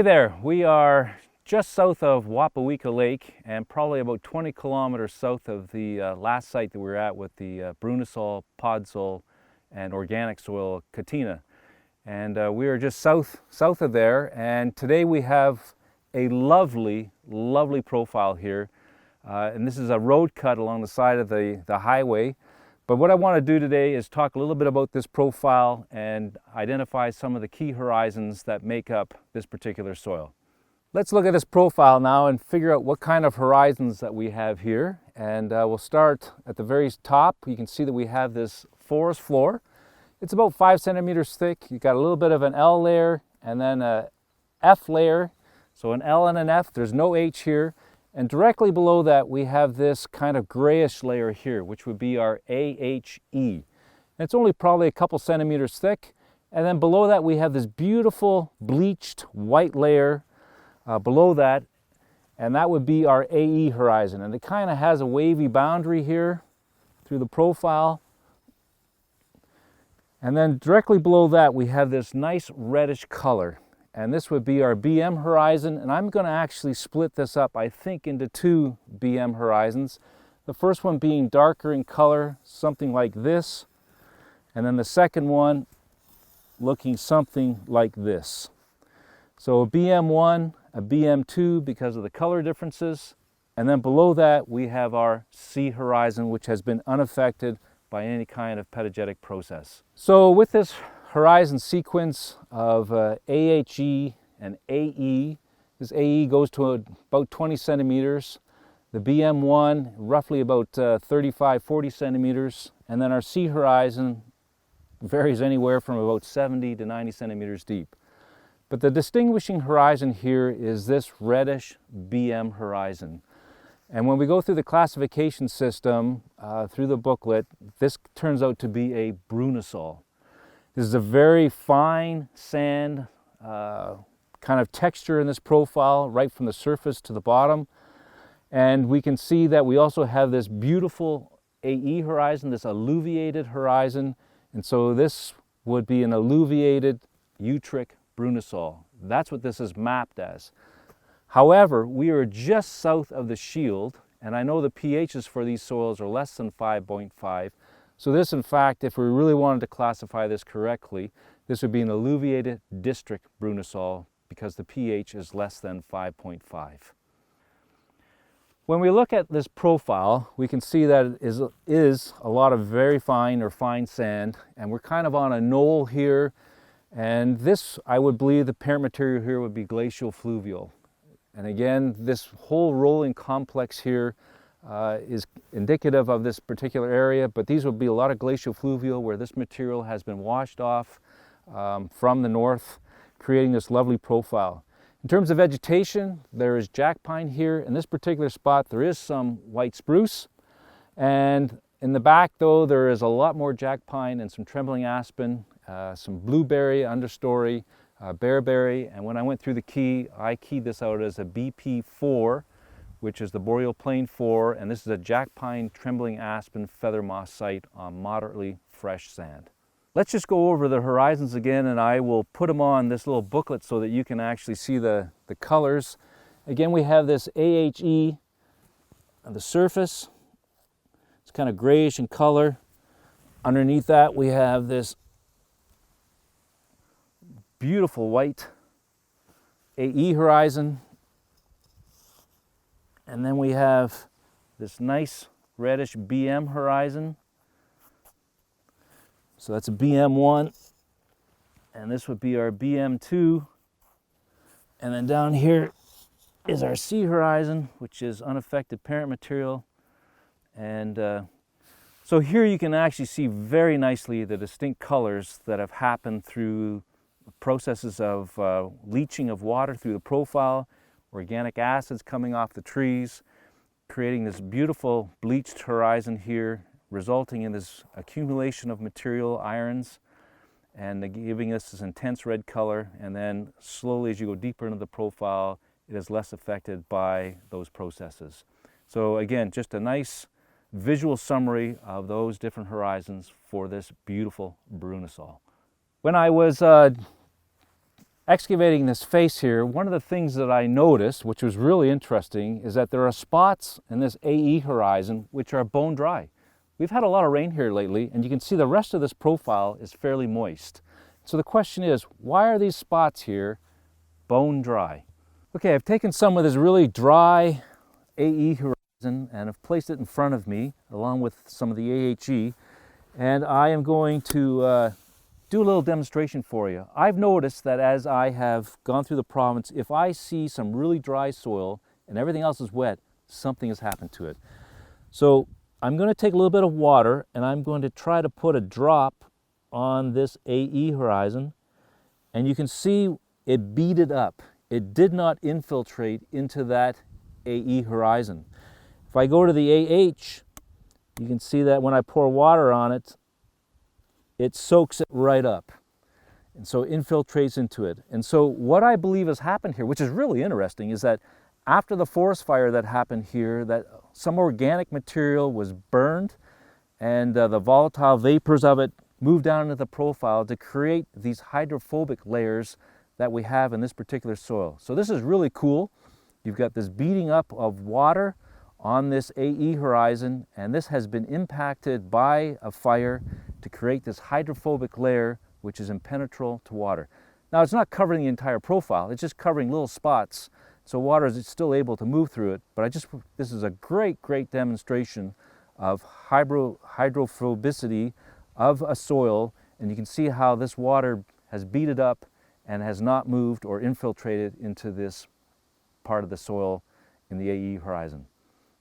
Hey there, we are just south of Wapawekka Lake and probably about 20 kilometers south of the last site that we were at with the Brunisol, Podsol, and organic soil Katina. And we are just south of there, and today we have a lovely profile here. And this is a road cut along the side of the highway. But what I want to do today is talk a little bit about this profile and identify some of the key horizons that make up this particular soil. Let's look at this profile now and figure out what kind of horizons that we have here. And we'll start at the very top. You can see that we have this forest floor. It's about 5 centimeters thick. You've got a little bit of an L layer and then a F layer. So an L and an F, there's no H here. And directly below that, we have this kind of grayish layer here, which would be our AHE. And it's only probably a couple centimeters thick. And then below that, we have this beautiful bleached white layer below that, and that would be our AE horizon. And it kind of has a wavy boundary here through the profile. And then directly below that, we have this nice reddish color. And this would be our BM horizon, and I'm going to actually split this up, I think, into two BM horizons. The first one being darker in color, something like this, and then the second one looking something like this. So a BM1, a BM2 because of the color differences, and then below that we have our C horizon, which has been unaffected by any kind of pedagogic process. So with this horizon sequence of AHE and AE. This AE goes to about 20 centimeters. The BM1 roughly about 35-40 centimeters. And then our C horizon varies anywhere from about 70 to 90 centimeters deep. But the distinguishing horizon here is this reddish BM horizon. And when we go through the classification system, through the booklet, this turns out to be a Brunisol. This is a very fine sand kind of texture in this profile, right from the surface to the bottom. And we can see that we also have this beautiful AE horizon, this alluviated horizon. And so this would be an alluviated Utric Brunisol. That's what this is mapped as. However, we are just south of the shield, and I know the pHs for these soils are less than 5.5. So this, in fact, if we really wanted to classify this correctly, this would be an alluviated district Brunisol because the pH is less than 5.5. When we look at this profile, we can see that it is a lot of very fine or fine sand, and we're kind of on a knoll here. And this, I would believe, the parent material here would be glacial fluvial. And again, this whole rolling complex here is indicative of this particular area, but these would be a lot of glacial fluvial where this material has been washed off from the north, creating this lovely profile. In terms of vegetation, there is jack pine here. In this particular spot, there is some white spruce. And in the back, though, there is a lot more jack pine and some trembling aspen, some blueberry understory, bearberry. And when I went through the key, I keyed this out as a BP4, which is the boreal plain 4, and this is a jack pine trembling aspen feather moss site on moderately fresh sand. Let's just go over the horizons again, and I will put them on this little booklet so that you can actually see the colors. Again, we have this AHE on the surface. It's kind of grayish in color. Underneath that we have this beautiful white AE horizon. And then we have this nice reddish BM horizon. So that's a BM1. And this would be our BM2. And then down here is our C horizon, which is unaffected parent material. And so here you can actually see very nicely the distinct colors that have happened through processes of leaching of water through the profile, organic acids coming off the trees, creating this beautiful bleached horizon here, resulting in this accumulation of material irons and giving us this intense red color. And then slowly as you go deeper into the profile, it is less affected by those processes. So again, just a nice visual summary of those different horizons for this beautiful Brunisol. When I was excavating this face here, one of the things that I noticed, which was really interesting, is that there are spots in this AE horizon which are bone dry. We've had a lot of rain here lately, and you can see the rest of this profile is fairly moist. So the question is, why are these spots here bone dry? Okay, I've taken some of this really dry AE horizon and have placed it in front of me along with some of the AHE, and I am going to do a little demonstration for you. I've noticed that as I have gone through the province, if I see some really dry soil and everything else is wet, something has happened to it. So I'm going to take a little bit of water and I'm going to try to put a drop on this AE horizon, and you can see it beaded up. It did not infiltrate into that AE horizon. If I go to the AH, you can see that when I pour water on it, it soaks it right up. And so it infiltrates into it. And so what I believe has happened here, which is really interesting, is that after the forest fire that happened here, that some organic material was burned and the volatile vapors of it moved down into the profile to create these hydrophobic layers that we have in this particular soil. So this is really cool. You've got this beating up of water on this AE horizon, and this has been impacted by a fire to create this hydrophobic layer which is impenetrable to water. Now it's not covering the entire profile, it's just covering little spots, so water is still able to move through it. But this is a great demonstration of hydrophobicity of a soil, and you can see how this water has beaded up and has not moved or infiltrated into this part of the soil in the AE horizon.